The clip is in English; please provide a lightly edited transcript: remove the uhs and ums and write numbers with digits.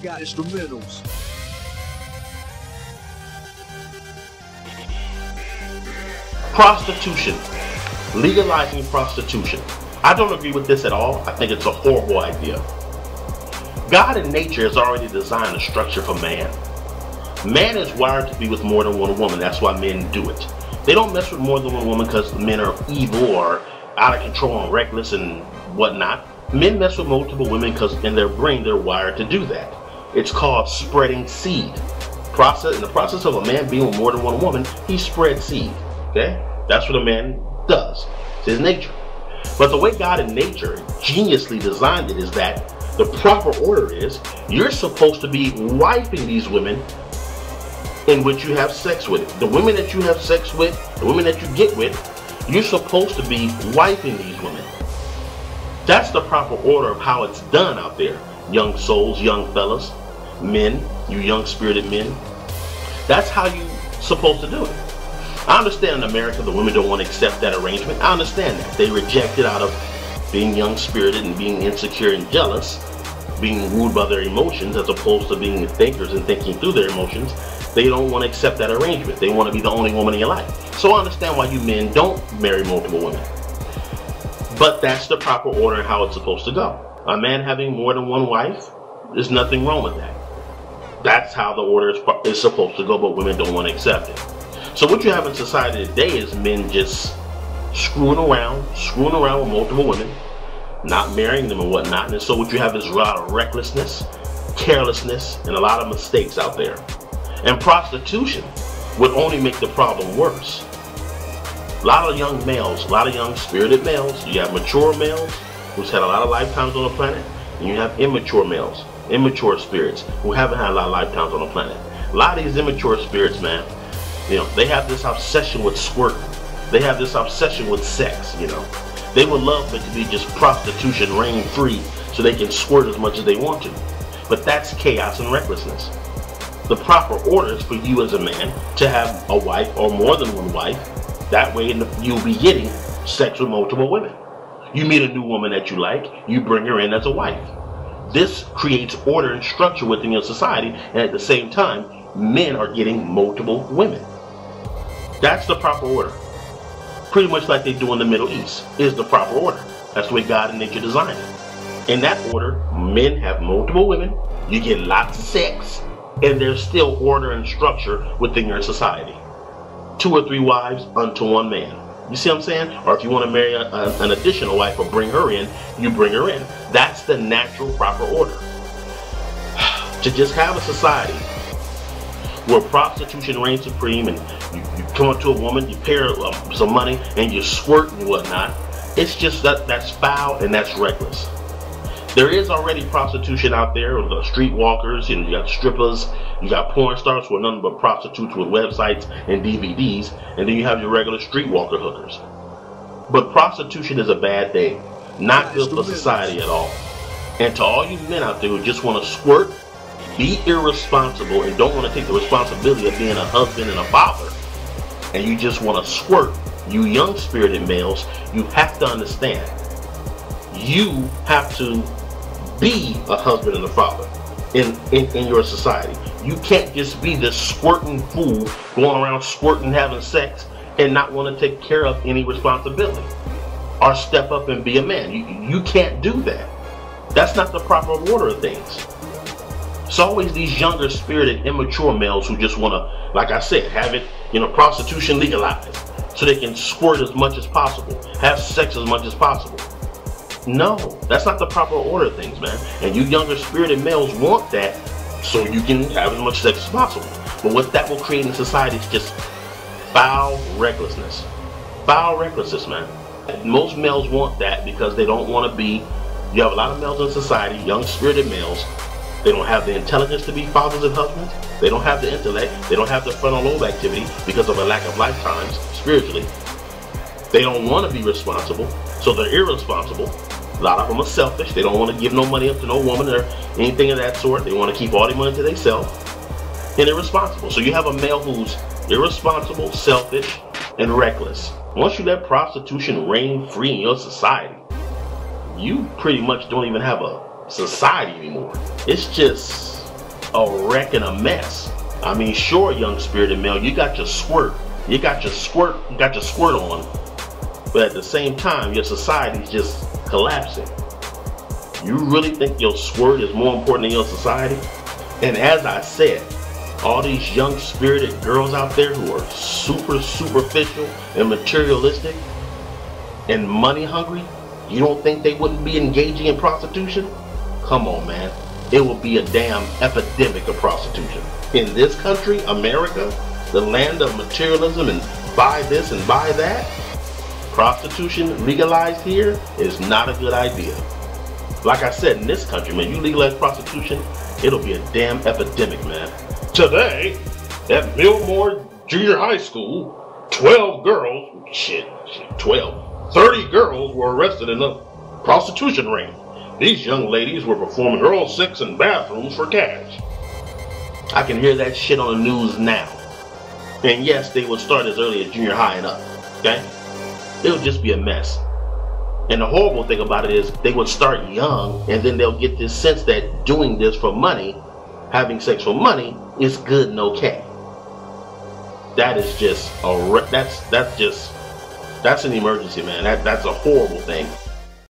got instrumentals. Prostitution. Legalizing prostitution. I don't agree with this at all. I think it's a horrible idea. God in nature has already designed a structure for man. Man is wired to be with more than one woman. That's why men do it. They don't mess with more than one woman because men are evil or out of control and reckless and whatnot. Men mess with multiple women because in their brain they're wired to do that. It's called spreading seed. In the process of a man being with more than one woman, he spreads seed. Okay? That's what a man does. It's his nature. But the way God in nature geniusly designed it is that the proper order is you're supposed to be wifing these women in which you have sex with. The women that you have sex with, the women that you get with, you're supposed to be wifing these women. That's the proper order of how it's done out there. Young souls, young fellas, men, you young spirited men. That's how you're supposed to do it. I understand in America the women don't want to accept that arrangement. I understand that. They reject it out of being young spirited and being insecure and jealous, being ruled by their emotions as opposed to being thinkers and thinking through their emotions. They don't want to accept that arrangement. They want to be the only woman in your life. So I understand why you men don't marry multiple women. But that's the proper order and how it's supposed to go. A man having more than one wife, there's nothing wrong with that. That's how the order is supposed to go, but women don't want to accept it. So what you have in society today is men just screwing around with multiple women, not marrying them and whatnot. And so what you have is a lot of recklessness, carelessness, and a lot of mistakes out there. And prostitution would only make the problem worse. A lot of young males, a lot of young spirited males. You have mature males who's had a lot of lifetimes on the planet, and you have immature males, immature spirits who haven't had a lot of lifetimes on the planet. A lot of these immature spirits, man, you know, they have this obsession with squirting. They have this obsession with sex, you know. They would love it to be just prostitution reign free so they can squirt as much as they want to. But that's chaos and recklessness. The proper order is for you as a man to have a wife or more than one wife. That way you'll be getting sex with multiple women. You meet a new woman that you like, you bring her in as a wife. This creates order and structure within your society, and at the same time, men are getting multiple women. That's the proper order. Pretty much like they do in the Middle East is the proper order. That's the way God and nature designed it. In that order, men have multiple women, you get lots of sex, and there's still order and structure within your society. 2 or 3 wives unto one man. You see what I'm saying? Or if you want to marry an additional wife or bring her in, you bring her in. That's the natural proper order. To just have a society where prostitution reigns supreme and you come up to a woman, you pay her some money and you squirt and whatnot, it's just that's foul and that's reckless. There is already prostitution out there with the streetwalkers, you got strippers, you got porn stars who are nothing but prostitutes with websites and DVDs, and then you have your regular streetwalker hookers. But prostitution is a bad thing, not good for society at all. And to all you men out there who just want to squirt, be irresponsible and don't want to take the responsibility of being a husband and a father, and you just want to squirt, you young spirited males, you have to understand, you have to be a husband and a father in your society. You can't just be this squirting fool going around squirting, having sex, and not want to take care of any responsibility or step up and be a man. You can't do that. That's not the proper order of things. It's always these younger spirited immature males who just want to, like I said, have it, prostitution legalized so they can squirt as much as possible, have sex as much as possible. No, that's not the proper order of things, man. And you younger spirited males want that so you can have as much sex as possible. But what that will create in society is just foul recklessness. Foul recklessness, man. Most males want that because they don't want to be, you have a lot of males in society, young spirited males, they don't have the intelligence to be fathers and husbands. They don't have the intellect. They don't have the frontal lobe activity because of a lack of lifetimes spiritually. They don't want to be responsible, so they're irresponsible. A lot of them are selfish. They don't want to give no money up to no woman or anything of that sort. They want to keep all their money to themselves. And irresponsible. So you have a male who's irresponsible, selfish, and reckless. Once you let prostitution reign free in your society, you pretty much don't even have a society anymore. It's just a wreck and a mess. I mean, sure, young spirited male, you got your squirt on, but at the same time, your society's just collapsing. You really think your squirt is more important than your society? And as I said, all these young spirited girls out there who are super superficial and materialistic and money hungry, you don't think they wouldn't be engaging in prostitution? Come on, man. It will be a damn epidemic of prostitution. In this country, America, the land of materialism and buy this and buy that, prostitution legalized here is not a good idea. Like I said, in this country, man, you legalize prostitution, it'll be a damn epidemic, man. Today, at Millmore Junior High School, 30 girls were arrested in a prostitution ring. These young ladies were performing oral sex in bathrooms for cash. I can hear that shit on the news now. And yes, they will start as early as junior high and up, okay? It'll just be a mess. And the horrible thing about it is they would start young, and then they'll get this sense that doing this for money, having sex for money, is good and okay. That is just that's an emergency, man. That's a horrible thing.